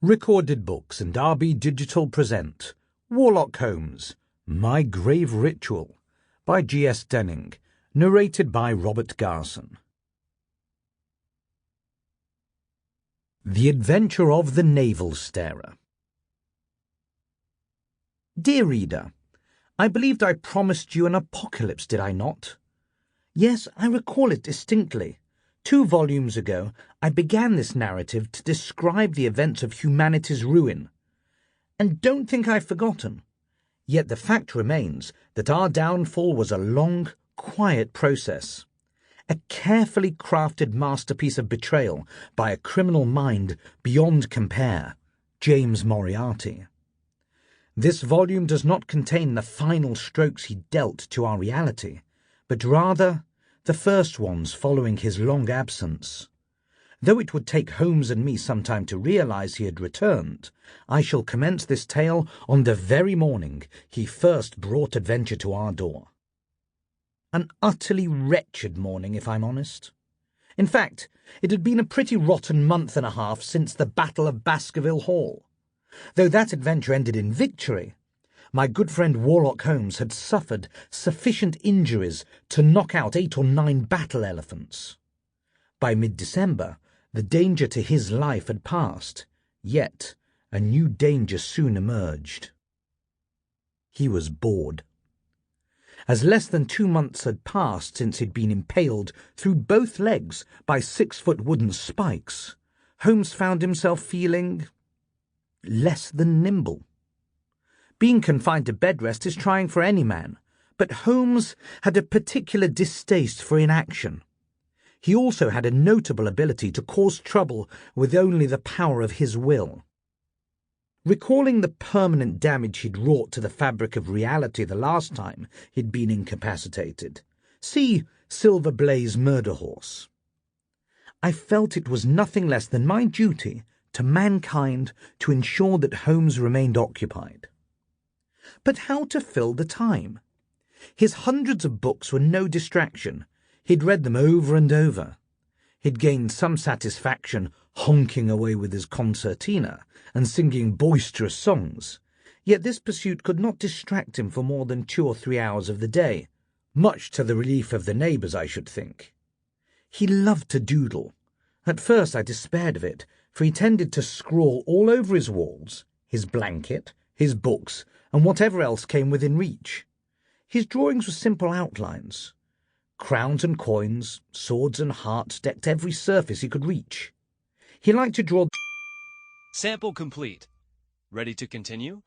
Recorded Books and RB Digital present Warlock Holmes, My Grave Ritual by G.S. Denning, narrated by Robert Garson. The Adventure of the Navel Starer. Dear reader, I believed I promised you an apocalypse, did I not? Yes, I recall it distinctly. 2 volumes ago, I began this narrative to describe the events of humanity's ruin. And don't think I've forgotten. Yet the fact remains that our downfall was a long, quiet process. A carefully crafted masterpiece of betrayal by a criminal mind beyond compare, James Moriarty. This volume does not contain the final strokes he dealt to our reality, but rather the first ones following his long absence. Though it would take Holmes and me some time to realize he had returned, I shall commence this tale on the very morning he first brought adventure to our door. An utterly wretched morning, if I'm honest. In fact, it had been a pretty rotten month and a half since the Battle of Baskerville Hall. Though that adventure ended in victory, my good friend Warlock Holmes had suffered sufficient injuries to knock out 8 or 9 battle elephants. By mid-December, the danger to his life had passed, yet a new danger soon emerged. He was bored. As less than 2 months had passed since he'd been impaled through both legs by 6-foot wooden spikes, Holmes found himself feeling less than nimble. Being confined to bed rest is trying for any man, but Holmes had a particular distaste for inaction. He also had a notable ability to cause trouble with only the power of his will. Recalling the permanent damage he'd wrought to the fabric of reality the last time he'd been incapacitated, see Silver Blaze Murder Horse, I felt it was nothing less than my duty to mankind to ensure that Holmes remained occupied. But how to fill the time? His hundreds of books were no distraction. He'd read them over and over. He'd gained some satisfaction honking away with his concertina and singing boisterous songs, yet this pursuit could not distract him for more than 2 or 3 hours of the day, much to the relief of the neighbours, I should think. He loved to doodle. At first I despaired of it, for he tended to scrawl all over his walls, his blanket, his books, and whatever else came within reach. His drawings were simple outlines. Crowns and coins, swords and hearts decked every surface he could reach. He liked to draw... Sample complete. Ready to continue?